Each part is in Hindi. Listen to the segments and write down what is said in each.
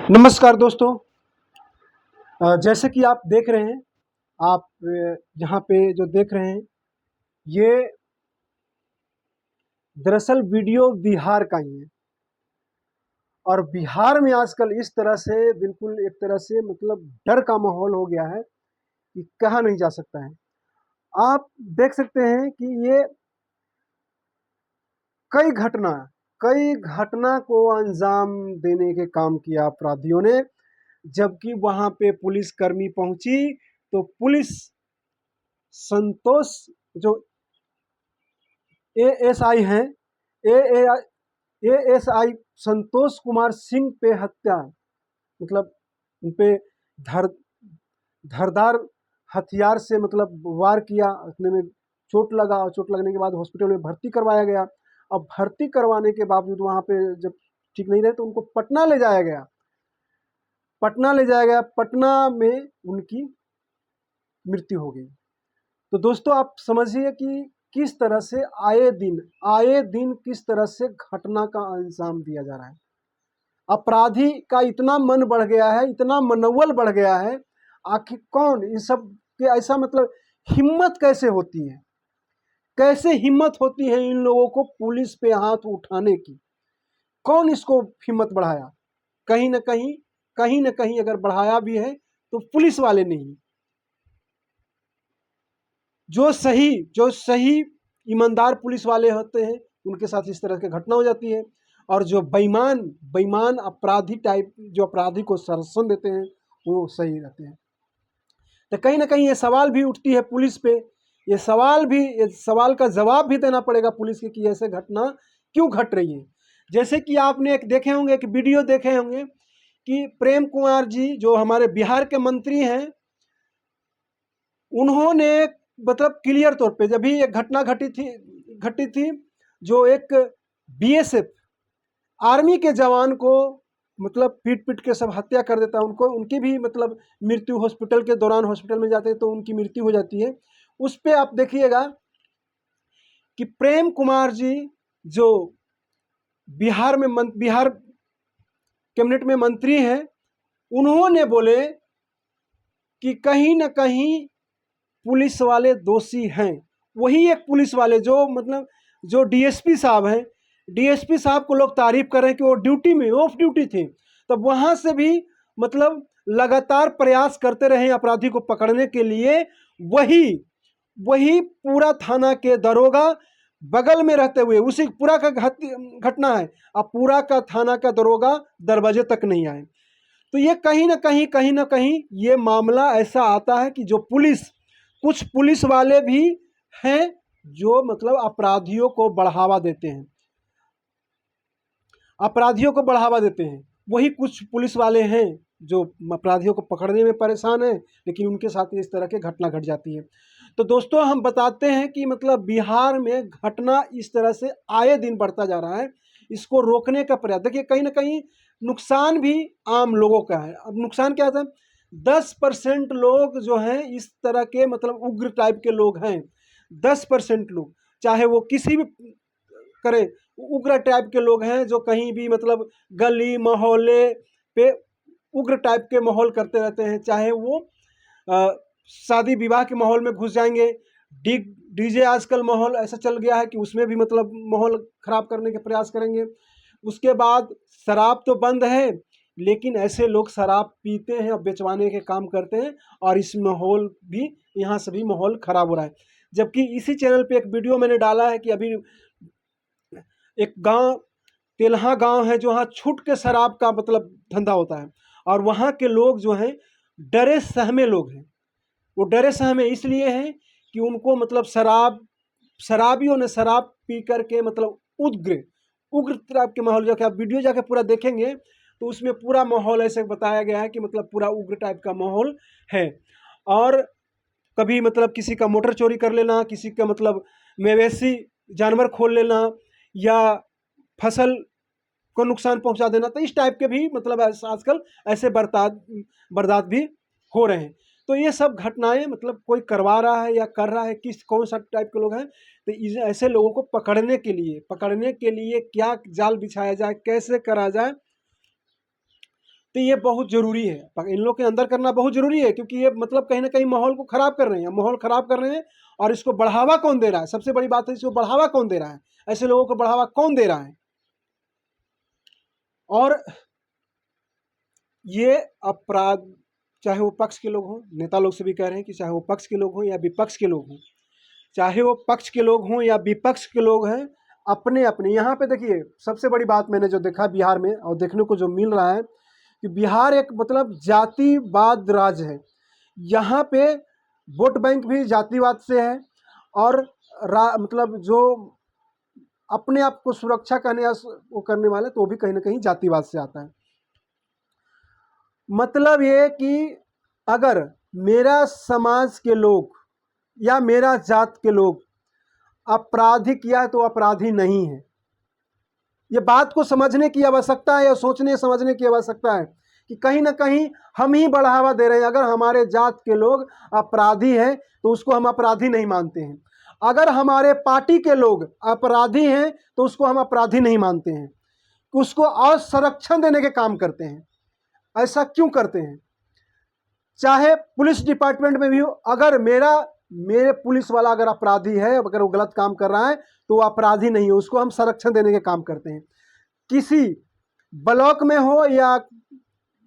नमस्कार दोस्तों। जैसे कि आप देख रहे हैं, आप यहाँ पे जो देख रहे हैं ये दरअसल वीडियो बिहार का ही है। और बिहार में आजकल इस तरह से बिल्कुल एक तरह से मतलब डर का माहौल हो गया है कि कहा नहीं जा सकता है। आप देख सकते हैं कि ये कई घटना कई घटना को अंजाम देने के काम किया अपराधियों ने। जबकि वहां पे पुलिसकर्मी पहुंची तो पुलिस संतोष जो एएसआई हैं, एएसआई संतोष कुमार सिंह पे हत्या, मतलब उन पे धर धारदार हथियार से मतलब वार किया, उतने में चोट लगा और चोट लगने के बाद हॉस्पिटल में भर्ती करवाया गया। अब भर्ती करवाने के बावजूद वहाँ पे जब ठीक नहीं रहे तो उनको पटना ले जाया गया। पटना में उनकी मृत्यु हो गई। तो दोस्तों आप समझिए कि किस तरह से आए दिन किस तरह से घटना का अंजाम दिया जा रहा है। अपराधी का इतना मन बढ़ गया है, इतना मनोबल बढ़ गया है। आखिर कौन इन सब के ऐसा मतलब हिम्मत कैसे होती है, कैसे हिम्मत होती है इन लोगों को पुलिस पे हाथ उठाने की? कौन इसको हिम्मत बढ़ाया? कहीं न कहीं अगर बढ़ाया भी है तो पुलिस वाले नहीं। जो सही ईमानदार पुलिस वाले होते हैं उनके साथ इस तरह की घटना हो जाती है। और जो बेईमान अपराधी टाइप जो अपराधी को संरक्षण देते हैं वो सही रहते हैं। तो कहीं ना कहीं ये सवाल भी उठती है पुलिस पे। ये सवाल का जवाब भी देना पड़ेगा पुलिस के कि ऐसे घटना क्यों घट रही है। जैसे कि आपने एक वीडियो देखे होंगे कि प्रेम कुमार जी जो हमारे बिहार के मंत्री हैं, उन्होंने मतलब क्लियर तौर पे जब भी एक घटना घटी थी जो एक बीएसएफ आर्मी के जवान को मतलब पीट के सब हत्या कर देता है, उनको उनकी भी मतलब मृत्यु हॉस्पिटल के दौरान हॉस्पिटल में जाते हैं तो उनकी मृत्यु हो जाती है। उस पे आप देखिएगा कि प्रेम कुमार जी जो बिहार कैबिनेट में मंत्री हैं, उन्होंने बोले कि कहीं ना कहीं पुलिस वाले दोषी हैं। वही एक पुलिस वाले जो मतलब जो डीएसपी साहब हैं, डीएसपी साहब को लोग तारीफ कर रहे हैं कि वो ड्यूटी में ऑफ ड्यूटी थे, तब वहां से भी मतलब लगातार प्रयास करते रहे अपराधी को पकड़ने के लिए। वही वही पूरा थाना के दरोगा बगल में रहते हुए उसी पूरा का घटना है, अब पूरा का थाना का दरोगा दरवाजे तक नहीं आए। तो ये कहीं ना कहीं ये मामला ऐसा आता है कि जो कुछ पुलिस वाले भी हैं जो मतलब अपराधियों को बढ़ावा देते हैं। वही कुछ पुलिस वाले हैं जो अपराधियों को पकड़ने में परेशान हैं, लेकिन उनके साथ इस तरह की घटना घट जाती है। तो दोस्तों हम बताते हैं कि मतलब बिहार में घटना इस तरह से आए दिन बढ़ता जा रहा है। इसको रोकने का प्रयास देखिए, कहीं ना कहीं नुकसान भी आम लोगों का है। अब नुकसान क्या था, 10% लोग जो हैं इस तरह के मतलब उग्र टाइप के लोग हैं। 10% लोग, चाहे वो किसी भी करें, उग्र टाइप के लोग हैं जो कहीं भी मतलब गली मोहल्ले पे उग्र टाइप के माहौल करते रहते हैं। चाहे वो शादी विवाह के माहौल में घुस जाएंगे। डीजे आजकल माहौल ऐसा चल गया है कि उसमें भी मतलब माहौल खराब करने के प्रयास करेंगे। उसके बाद शराब तो बंद है, लेकिन ऐसे लोग शराब पीते हैं और बेचवाने के काम करते हैं, और इस माहौल भी यहाँ से भी माहौल खराब हो रहा है। जबकि इसी चैनल पे एक वीडियो मैंने डाला है कि अभी एक गांव तेल्हा गांव है जो वहाँ छूट के शराब का मतलब धंधा होता है, और वहाँ के लोग जो हैं डरे सहमे लोग हैं। वो डरे सहमे इसलिए हैं कि उनको मतलब शराबियों ने शराब पी करके मतलब उग्र टाइप के माहौल, जाके आप वीडियो जाके पूरा देखेंगे तो उसमें पूरा माहौल ऐसे बताया गया है कि मतलब पूरा उग्र टाइप का माहौल है। और कभी मतलब किसी का मोटर चोरी कर लेना, किसी का मतलब मवेशी जानवर खोल लेना, या फसल को नुकसान पहुंचा देना, तो इस टाइप के भी मतलब आजकल ऐसे बर्दात भी हो रहे हैं। तो ये सब घटनाएं मतलब कोई करवा रहा है या कर रहा है, कौन सा टाइप के लोग हैं, तो ऐसे लोगों को पकड़ने के लिए क्या जाल बिछाया जाए, कैसे करा जाए, तो ये बहुत ज़रूरी है, इन लोग के अंदर करना बहुत ज़रूरी है, क्योंकि ये मतलब कहीं ना कहीं माहौल को ख़राब कर रहे हैं, माहौल ख़राब कर रहे हैं। और इसको बढ़ावा कौन दे रहा है? सबसे बड़ी बात है, इसको बढ़ावा कौन दे रहा है? ऐसे लोगों को बढ़ावा कौन दे रहा है? और ये अपराध, चाहे वो पक्ष के लोग हों, नेता लोग से भी कह रहे हैं कि चाहे वो पक्ष के लोग हों या विपक्ष के लोग हों, चाहे वो पक्ष के लोग हों या विपक्ष के लोग हैं, अपने अपने यहाँ पे देखिए, सबसे बड़ी बात मैंने जो देखा बिहार में और देखने को जो मिल रहा है कि बिहार एक मतलब जातिवाद राज्य है। यहाँ पे वोट बैंक भी जातिवाद से है, और मतलब जो अपने आप को सुरक्षा करने वो करने वाले, तो वो भी कहीं ना कहीं जातिवाद से आता है। मतलब ये कि अगर मेरा समाज के लोग या मेरा जात के लोग अपराधी किया है तो अपराधी नहीं है। ये बात को समझने की आवश्यकता है या सोचने समझने की आवश्यकता है कि कहीं ना कहीं हम ही बढ़ावा दे रहे हैं। अगर हमारे जात के लोग अपराधी हैं तो उसको हम अपराधी नहीं मानते हैं। अगर हमारे पार्टी के लोग अपराधी हैं तो उसको हम अपराधी नहीं मानते हैं, उसको और संरक्षण देने के काम करते हैं। ऐसा क्यों करते हैं? चाहे पुलिस डिपार्टमेंट में भी हो, अगर मेरे पुलिस वाला अगर अपराधी है, अगर वो गलत काम कर रहा है तो वो अपराधी नहीं है, उसको हम संरक्षण देने के काम करते हैं। किसी ब्लॉक में हो या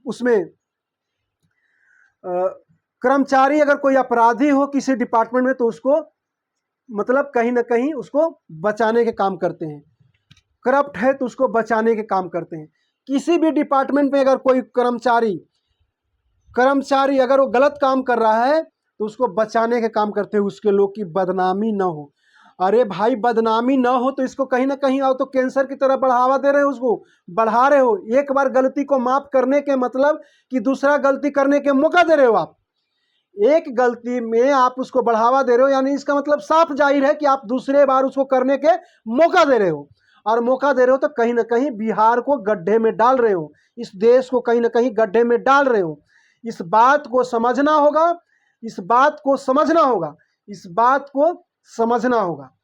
उसमें कर्मचारी अगर कोई अपराधी हो किसी डिपार्टमेंट में, तो उसको मतलब कहीं ना कहीं उसको बचाने के काम करते हैं। करप्ट है तो उसको बचाने के काम करते हैं। किसी भी डिपार्टमेंट में अगर कोई कर्मचारी अगर वो गलत काम कर रहा है तो उसको बचाने के काम करते हैं, उसके लोग की बदनामी ना हो। अरे भाई, बदनामी ना हो तो इसको कहीं ना कहीं आओ तो कैंसर की तरह बढ़ावा दे रहे हो, उसको बढ़ा रहे हो। एक बार गलती को माफ करने के मतलब कि दूसरा गलती करने के मौका दे रहे हो आप। एक गलती में आप उसको बढ़ावा दे रहे हो, यानी इसका मतलब साफ जाहिर है कि आप दूसरे बार उसको करने के मौका दे रहे हो। और मौका दे रहे हो तो कहीं ना कहीं बिहार को गड्ढे में डाल रहे हो, इस देश को कहीं ना कहीं गड्ढे में डाल रहे हो। इस बात को समझना होगा, इस बात को समझना होगा, इस बात को समझना होगा।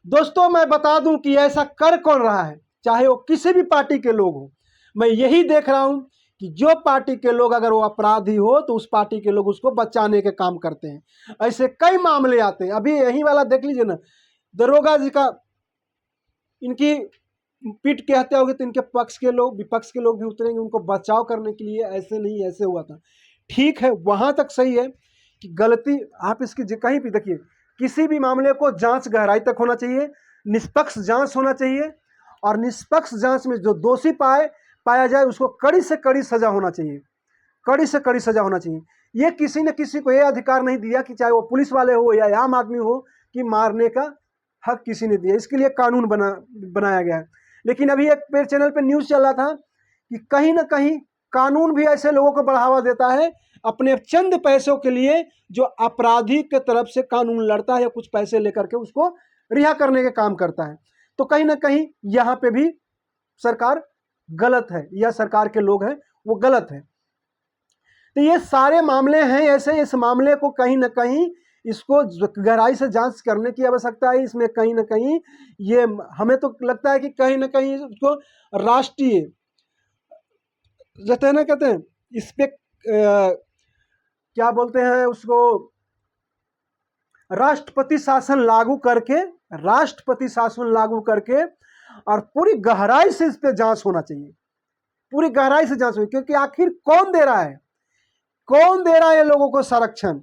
दोस्तों, मैं बता दूं कि ऐसा कर कौन रहा है, चाहे वो किसी भी पार्टी के लोग हो। मैं यही देख रहा हूं कि जो पार्टी के लोग अगर वो अपराधी हो तो उस पार्टी के लोग उसको बचाने के काम करते हैं। ऐसे कई मामले आते हैं। अभी यही वाला देख लीजिए ना, दरोगा जी का, इनकी पीट के हत्या होगी तो इनके पक्ष के लोग, विपक्ष के लोग भी उतरेंगे उनको बचाव करने के लिए। ऐसे नहीं, ऐसे हुआ था। ठीक है, वहां तक सही है कि गलती आप इसकी कहीं भी देखिए, किसी भी मामले को जांच गहराई तक होना चाहिए, निष्पक्ष जांच होना चाहिए, और निष्पक्ष जांच में जो दोषी पाया जाए उसको कड़ी से कड़ी सजा होना चाहिए, कड़ी से कड़ी सजा होना चाहिए। ये किसी न किसी को ये अधिकार नहीं दिया कि चाहे वो पुलिस वाले हो या आम आदमी हो कि मारने का हक किसी ने दिया। इसके लिए कानून बनाया गया है। लेकिन अभी एक पेड़ चैनल पे न्यूज़ चल रहा था कि कहीं ना कहीं कानून भी ऐसे लोगों को बढ़ावा देता है अपने चंद पैसों के लिए, जो अपराधी के तरफ से कानून लड़ता है या कुछ पैसे लेकर के उसको रिहा करने के काम करता है। तो कहीं ना कहीं यहाँ पे भी सरकार गलत है या सरकार के लोग हैं वो गलत है। तो ये सारे मामले हैं ऐसे, इस मामले को कहीं ना कहीं इसको गहराई से जांच करने की आवश्यकता है। इसमें कहीं ना कहीं ये हमें तो लगता है कि कहीं ना कहीं इसको राष्ट्रीय जैसे ना कहते हैं, इस पे क्या बोलते हैं उसको, राष्ट्रपति शासन लागू करके और पूरी गहराई से इस पे जांच होना चाहिए, पूरी गहराई से जांच होगी। क्योंकि आखिर कौन दे रहा है लोगों को संरक्षण?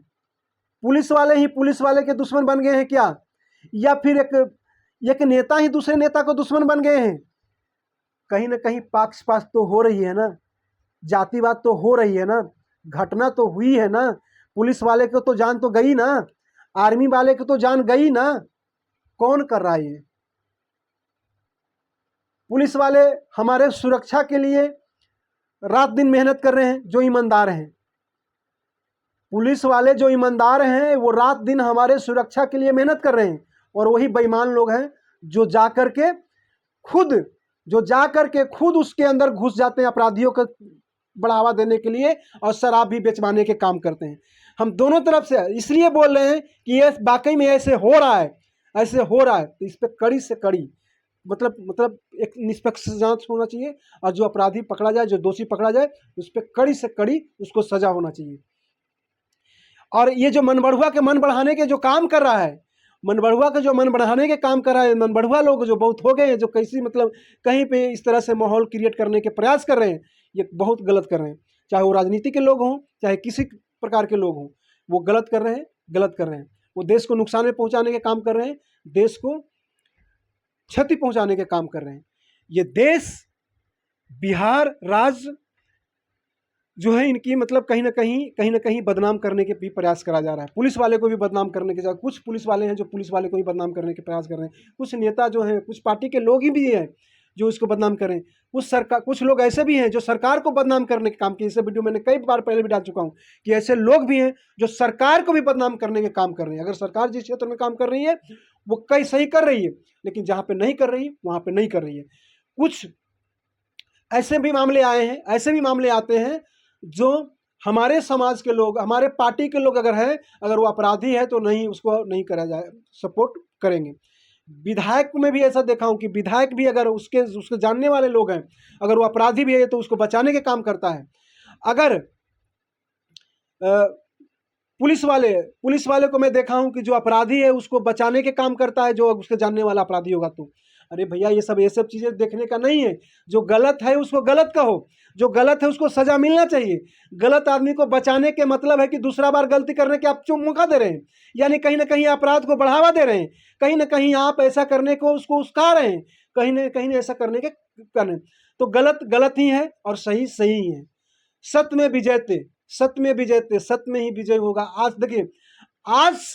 पुलिस वाले ही पुलिस वाले के दुश्मन बन गए हैं क्या? या फिर एक नेता ही दूसरे नेता को दुश्मन बन गए हैं? कहीं ना कहीं पक्षपात तो हो रही है ना, जातिवाद तो हो रही है ना, घटना तो हुई है ना। पुलिस वाले को तो जान तो गई ना, आर्मी वाले को तो जान गई ना। कौन कर रहा है ये? पुलिस वाले हमारे सुरक्षा के लिए रात दिन मेहनत कर रहे हैं, जो ईमानदार हैं। पुलिस वाले जो ईमानदार हैं वो रात दिन हमारे सुरक्षा के लिए मेहनत कर रहे हैं, और वही बेईमान लोग हैं जो जा करके खुद उसके अंदर घुस जाते हैं अपराधियों को बढ़ावा देने के लिए, और शराब भी बेचवाने के काम करते हैं। हम दोनों तरफ से इसलिए बोल रहे हैं कि ये वाकई में ऐसे हो रहा है। तो इस पर कड़ी से कड़ी मतलब एक निष्पक्ष जांच होना चाहिए, और जो अपराधी पकड़ा जाए, जो दोषी पकड़ा जाए, उस पर कड़ी से कड़ी उसको सजा होना चाहिए। और ये जो मन बढ़ुआ के मन बढ़ाने के जो काम कर रहा है, मन बढ़ुआ के जो मन बढ़ाने के काम कर रहा है, मन बढ़ुआ लोग जो बहुत हो गए हैं, जो कैसी मतलब कहीं पे इस तरह से माहौल क्रिएट करने के प्रयास कर रहे हैं, ये बहुत गलत कर रहे हैं। चाहे वो राजनीति के लोग हों, चाहे किसी प्रकार के लोग हों, वो गलत कर रहे हैं, गलत कर रहे हैं। वो देश को नुकसान में पहुंचाने के काम कर रहे हैं, देश को क्षति पहुंचाने के काम कर रहे हैं। ये देश, बिहार राज्य जो है, इनकी मतलब कहीं ना कहीं बदनाम करने के भी प्रयास करा जा रहा है। पुलिस वाले को भी बदनाम करने के, कुछ पुलिस वाले हैं जो पुलिस वाले को भी बदनाम करने के प्रयास कर रहे हैं। कुछ नेता जो हैं, कुछ पार्टी के लोग ही भी हैं जो इसको बदनाम करें। कुछ लोग ऐसे भी हैं जो सरकार को बदनाम करने के काम किए। इसे वीडियो मैंने कई बार पहले भी डाल चुका हूँ कि ऐसे लोग भी हैं जो सरकार को भी बदनाम करने के काम कर रहे हैं। अगर सरकार जिस क्षेत्र में काम कर रही है वो कई सही कर रही है, लेकिन जहाँ पे नहीं कर रही है वहाँ पे नहीं कर रही है। कुछ ऐसे भी मामले आए हैं, ऐसे भी मामले आते हैं जो हमारे समाज के लोग, हमारे पार्टी के लोग अगर है, अगर वो अपराधी है तो नहीं, उसको नहीं करा जाए, सपोर्ट करेंगे। विधायक में भी ऐसा देखा हूँ कि विधायक भी अगर उसके जानने वाले लोग हैं, अगर वो अपराधी भी है तो उसको बचाने के काम करता है। अगर पुलिस वाले को मैं देखा हूँ कि जो अपराधी है उसको बचाने के काम करता है, जो उसके जानने वाला अपराधी होगा तो। अरे भैया, ये सब चीज़ें देखने का नहीं है। जो गलत है उसको गलत कहो, जो गलत है उसको सजा मिलना चाहिए। गलत आदमी को बचाने के मतलब है कि दूसरा बार गलती करने के आप मौका दे रहे हैं, यानी कहीं ना कहीं अपराध को बढ़ावा दे रहे हैं, कहीं ना कहीं आप ऐसा करने को उसको उस्का रहे हैं, कहीं ना कहीं ऐसा करने के करने। तो गलत गलत ही है और सही सही ही है। सत्य में विजयते, सत्य में विजयते, सत्य में ही विजय होगा। आज देखिए, आज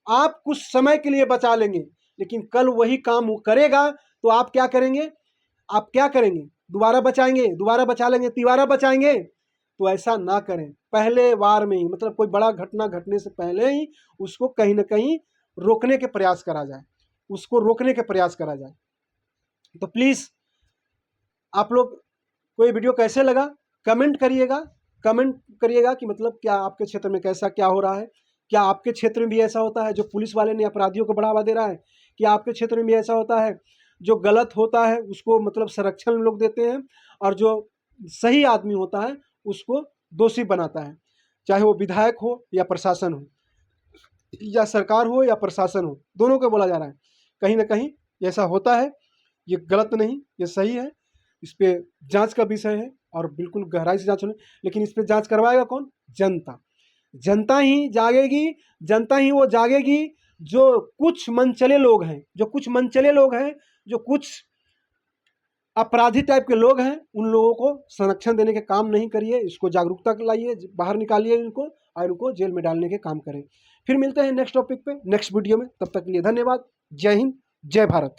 आप कुछ समय के लिए बचा लेंगे, लेकिन कल वही काम वो करेगा तो आप क्या करेंगे? आप क्या करेंगे? दोबारा बचाएंगे, दोबारा बचा लेंगे, तिबारा बचाएंगे? तो ऐसा ना करें। पहले वार में ही, मतलब कोई बड़ा घटना घटने से पहले ही उसको कहीं ना कहीं रोकने के प्रयास करा जाए, उसको रोकने के प्रयास करा जाए। तो प्लीज़ आप लोग को ये वीडियो कैसे लगा कमेंट करिएगा कि मतलब क्या आपके क्षेत्र में कैसा क्या हो रहा है। क्या आपके क्षेत्र में भी ऐसा होता है जो पुलिस वाले ने अपराधियों को बढ़ावा दे रहा है? क्या आपके क्षेत्र में भी ऐसा होता है जो गलत होता है उसको मतलब संरक्षण लोग देते हैं, और जो सही आदमी होता है उसको दोषी बनाता है? चाहे वो विधायक हो या प्रशासन हो, या सरकार हो या प्रशासन हो, दोनों को बोला जा रहा है। कहीं ना कहीं ऐसा होता है। ये गलत नहीं, ये सही है। इस पे जांच का विषय है और बिल्कुल गहराई से जांच होनी। लेकिन इस पे जांच करवाएगा कौन? जनता। जनता ही जागेगी, जनता ही वो जागेगी जो कुछ मनचले लोग हैं, जो कुछ अपराधी टाइप के लोग हैं, उन लोगों को संरक्षण देने के काम नहीं करिए। इसको जागरूकता लाइए, बाहर निकालिए इनको, और इनको जेल में डालने के काम करें। फिर मिलते हैं नेक्स्ट टॉपिक पे, नेक्स्ट वीडियो में। तब तक के लिए धन्यवाद। जय हिंद, जय भारत।